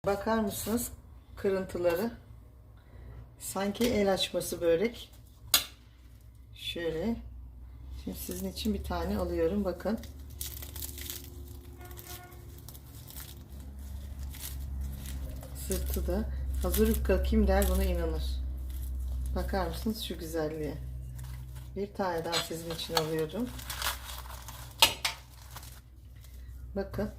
Bakar mısınız kırıntıları? Sanki el açması börek. Şöyle. Şimdi sizin için bir tane alıyorum. Bakın. Sırtı da. Hazır yufka kim der buna inanır. Bakar mısınız şu güzelliğe? Bir tane daha sizin için alıyorum. Bakın.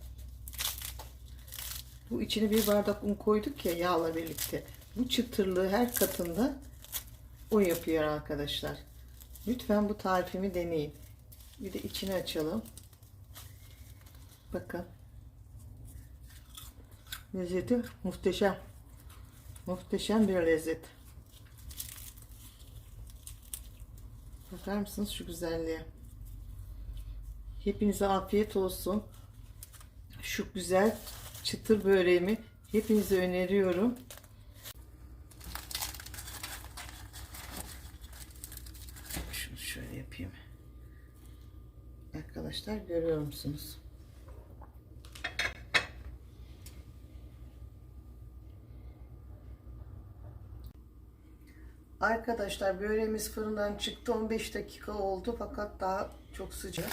Bu içine bir bardak un koyduk ya yağla birlikte. Bu çıtırlığı her katında o yapıyor arkadaşlar. Lütfen bu tarifimi deneyin. Bir de içini açalım. Bakın. Lezzeti muhteşem. Muhteşem bir lezzet. Bakar mısınız şu güzelliğe? Hepinize afiyet olsun. Şu güzel çıtır böreğimi hepinize öneriyorum. Şunu şöyle yapayım. Arkadaşlar görüyor musunuz? Arkadaşlar böreğimiz fırından çıktı. 15 dakika oldu fakat daha çok sıcak.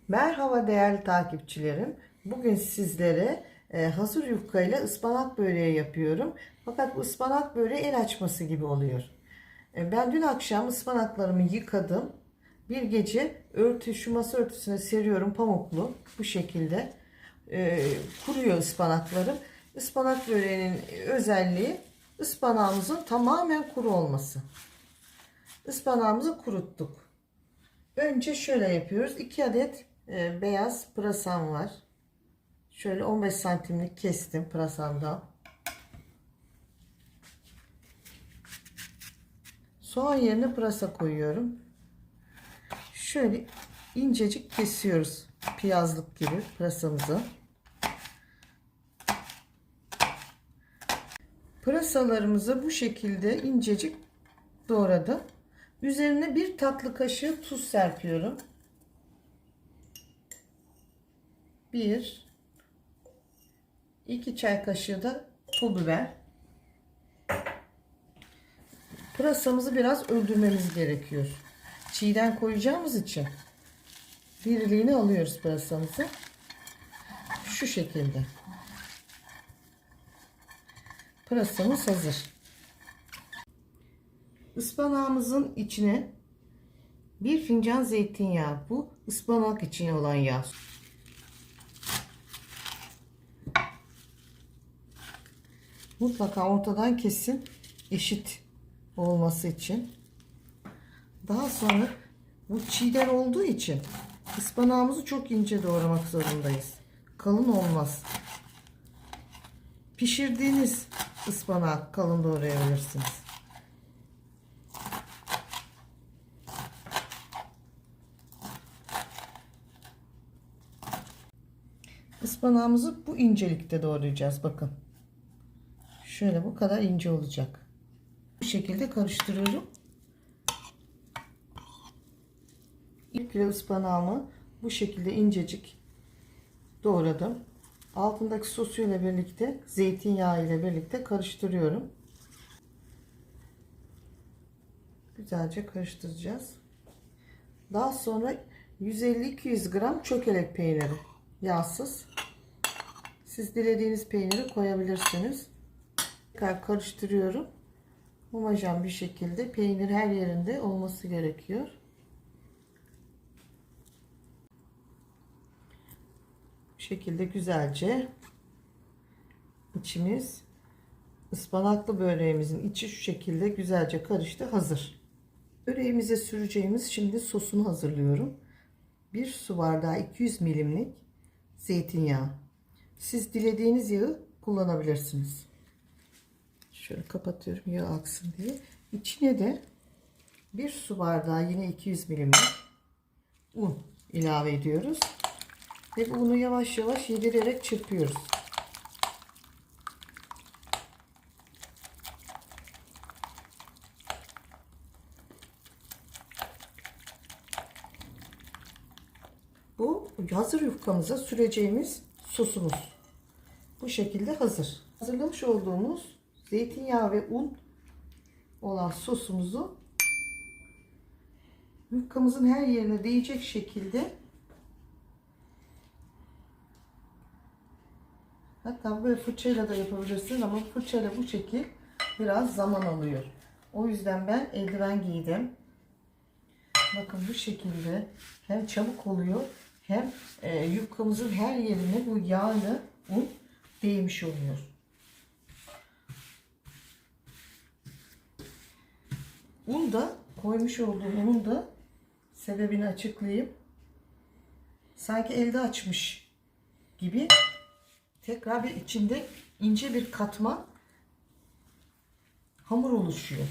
Merhaba değerli takipçilerim. Bugün sizlere hazır yufka ile ıspanak böreği yapıyorum. Fakat bu ıspanak böreği el açması gibi oluyor. Ben dün akşam ıspanaklarımı yıkadım. Bir gece şu masa örtüsüne seriyorum pamuklu. Bu şekilde kuruyor ıspanaklarım. Ispanak böreğinin özelliği ıspanağımızın tamamen kuru olması. Ispanağımızı kuruttuk. Önce şöyle yapıyoruz. 2 adet beyaz pırasam var. Şöyle 15 santimlik kestim pırasamdan. Soğan yerine pırasa koyuyorum. Şöyle incecik kesiyoruz. Piyazlık gibi pırasamızı. Pırasalarımızı bu şekilde incecik doğradım. Üzerine bir tatlı kaşığı tuz serpiyorum. 2 çay kaşığı da pul biber. Pırasamızı biraz öldürmemiz gerekiyor. Çiğden koyacağımız için diriliğini alıyoruz pırasamızı. Şu şekilde. Pırasamız hazır. Ispanağımızın içine 1 fincan zeytinyağı. Bu ıspanak için olan yağ. Mutlaka ortadan kesin, eşit olması için. Daha sonra bu çiğden olduğu için ıspanağımızı çok ince doğramak zorundayız. Kalın olmaz. Pişirdiğiniz ıspanağı kalın doğrayabilirsiniz. Ispanağımızı bu incelikte doğrayacağız. Bakın. Şöyle bu kadar ince olacak. Bu şekilde karıştırıyorum. 1 kilo ıspanağımı bu şekilde incecik doğradım. Altındaki sosuyla birlikte, zeytinyağı ile birlikte karıştırıyorum. Güzelce karıştıracağız. Daha sonra 150-200 gram çökelek peyniri, yağsız. Siz dilediğiniz peyniri koyabilirsiniz. Tekrar karıştırıyorum. Homojen bir şekilde peynir her yerinde olması gerekiyor. Bu şekilde güzelce içimiz, ıspanaklı böreğimizin içi şu şekilde güzelce karıştı, hazır. Böreğimize süreceğimiz şimdi sosunu hazırlıyorum. 1 su bardağı 200 milimlik zeytinyağı. Siz dilediğiniz yağı kullanabilirsiniz. Şöyle kapatıyorum yağ aksın diye. İçine de 1 su bardağı yine 200 milimlik un ilave ediyoruz. Ve unu yavaş yavaş yedirerek çırpıyoruz. hazır yufkamıza süreceğimiz sosumuz bu şekilde hazır. Hazırlamış olduğumuz zeytinyağı ve un olan sosumuzu yufkamızın her yerine değecek şekilde, hatta böyle fırçayla da yapabilirsiniz ama fırçayla bu şekil biraz zaman alıyor. O yüzden ben eldiven giydim. Bakın bu şekilde hem çabuk oluyor hem yufkamızın her yerine bu yağlı un değmiş oluyor. Un da koymuş olduğum unun da sebebini açıklayayım. Sanki elde açmış gibi tekrar bir içinde ince bir katman hamur oluşuyor.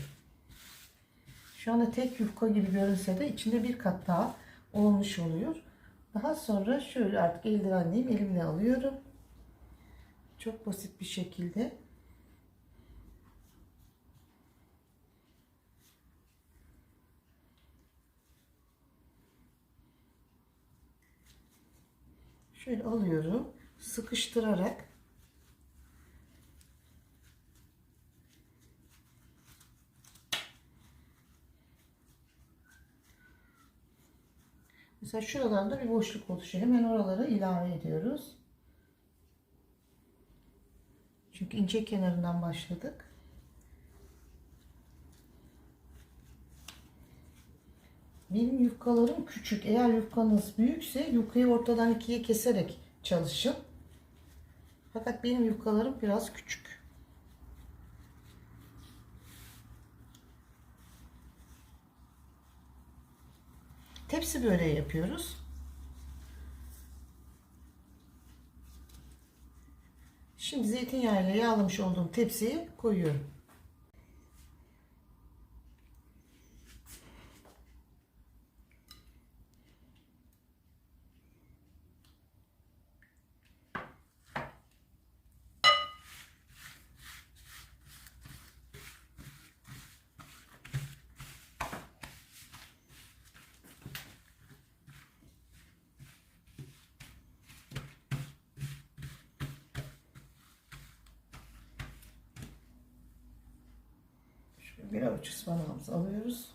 Şu anda tek yufka gibi görünse de içinde bir kat daha olmuş oluyor. Daha sonra şöyle artık eldivenleyim, elimle alıyorum. Çok basit bir şekilde şöyle alıyorum, sıkıştırarak mesela şuralarda bir boşluk oluşuyor. Hemen oralara ilave ediyoruz. Çünkü ince kenarından başladık. Benim yufkalarım küçük. Eğer yufkanız büyükse yufkayı ortadan ikiye keserek çalışın. Fakat benim yufkalarım biraz küçük. Tepsi böreği yapıyoruz. Şimdi zeytinyağıyla yağlamış olduğum tepsiye koyuyorum. Şöyle bir avuç ıspanağımızı alıyoruz.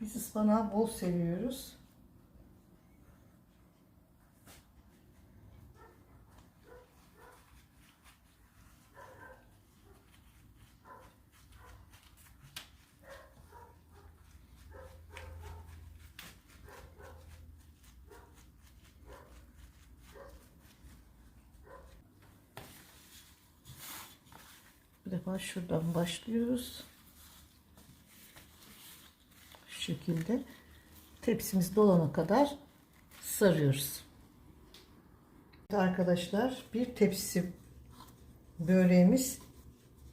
Biz ıspanağı bol seviyoruz. Bir defa şuradan başlıyoruz. Şu şekilde tepsimiz dolana kadar sarıyoruz. Arkadaşlar, bir tepsi böreğimiz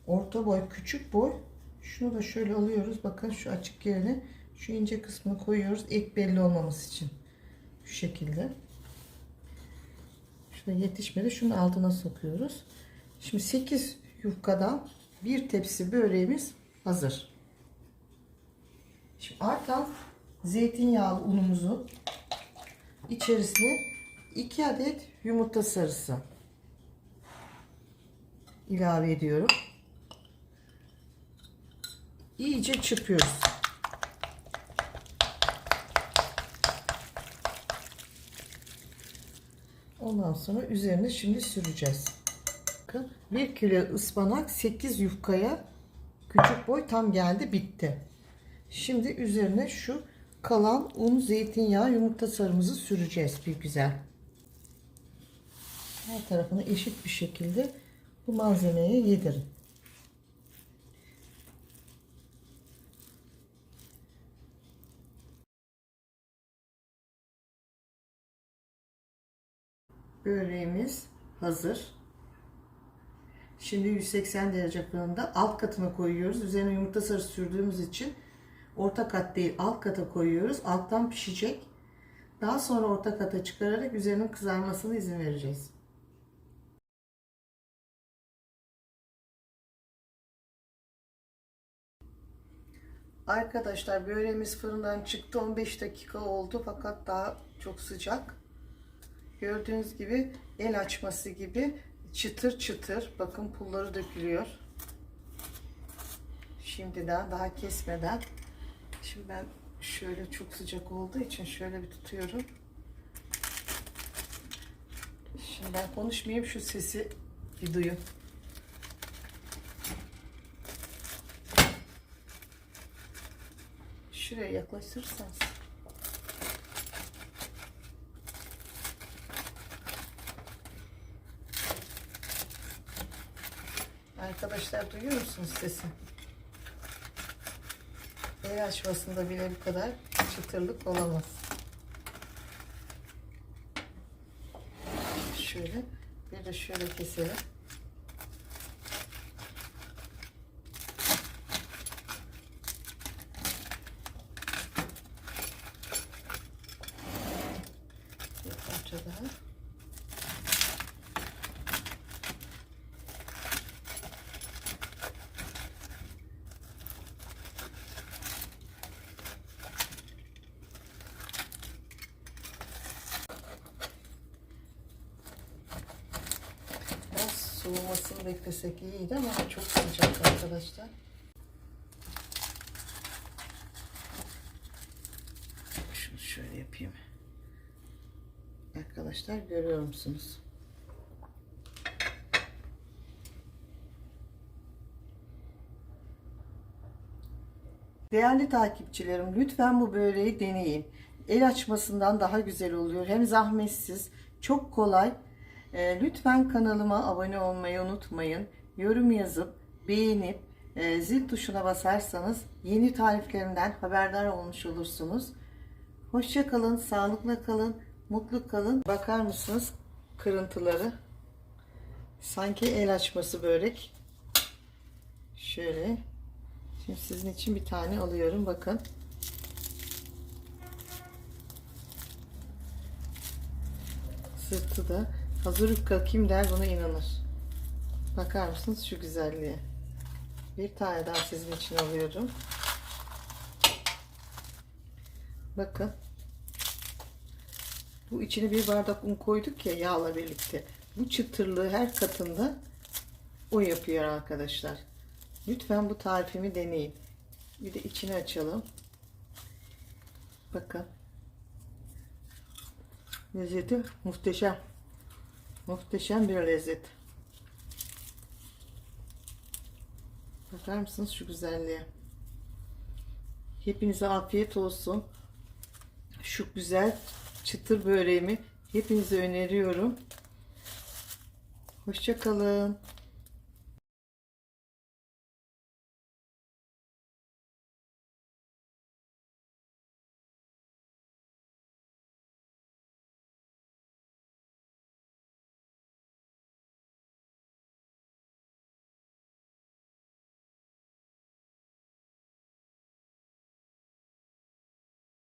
orta boy, küçük boy. Şunu da şöyle alıyoruz. Bakın şu açık yerine şu ince kısmını koyuyoruz. Ek belli olmaması için. Şu şekilde. Şurada yetişmedi. Şunu altına sokuyoruz. Şimdi 8 yufkadan bir tepsi böreğimiz hazır. Şimdi artan zeytinyağlı unumuzu içerisine 2 adet yumurta sarısı ilave ediyorum. İyice çırpıyoruz. Ondan sonra üzerine şimdi süreceğiz. Bakın 1 kilo ıspanak 8 yufkaya küçük boy tam geldi, bitti. Şimdi üzerine şu kalan un, zeytinyağı, yumurta sarımızı süreceğiz bir güzel. Her tarafını eşit bir şekilde bu malzemeye yedirin. Böreğimiz hazır. Şimdi 180 derece fırında alt katına koyuyoruz. Üzerine yumurta sarısı sürdüğümüz için orta kat değil alt kata koyuyoruz. Alttan pişecek. Daha sonra orta kata çıkararak üzerinin kızarmasına izin vereceğiz. Arkadaşlar böreğimiz fırından çıktı. 15 dakika oldu fakat daha çok sıcak. Gördüğünüz gibi el açması gibi çıtır çıtır. Bakın pulları dökülüyor. Şimdiden daha kesmeden. Şimdi ben şöyle çok sıcak olduğu için şöyle bir tutuyorum. Şimdi ben konuşmayayım, şu sesi bir duyun. Şuraya yaklaştırırsanız. Arkadaşlar duyuyor musunuz sesi? El açmasında bile bu kadar çıtırlık olamaz. Şöyle bir de şöyle keselim. Bir parça daha. Soğumasını beklesek iyiydi ama çok sıcak arkadaşlar. Şunu şöyle yapayım. Arkadaşlar görüyor musunuz? Değerli takipçilerim, lütfen bu böreği deneyin. El açmasından daha güzel oluyor. Hem zahmetsiz, çok kolay. Lütfen kanalıma abone olmayı unutmayın. Yorum yazıp beğenip zil tuşuna basarsanız yeni tariflerimden haberdar olmuş olursunuz. Hoşça kalın, sağlıkla kalın, mutlu kalın. Bakar mısınız kırıntıları? Sanki el açması börek. Şöyle. Şimdi sizin için bir tane alıyorum. Bakın. Sırtı da. Hazır yufka kim der buna inanır. Bakar mısınız şu güzelliğe? Bir tane daha sizin için alıyorum. Bakın. Bu içine bir bardak un koyduk ya yağla birlikte. Bu çıtırlığı her katında o yapıyor arkadaşlar. Lütfen bu tarifimi deneyin. Bir de içini açalım. Bakın. Lezzeti muhteşem. Muhteşem bir lezzet. Bakar mısınız şu güzelliğe? Hepinize afiyet olsun. Şu güzel çıtır böreğimi hepinize öneriyorum. Hoşça kalın.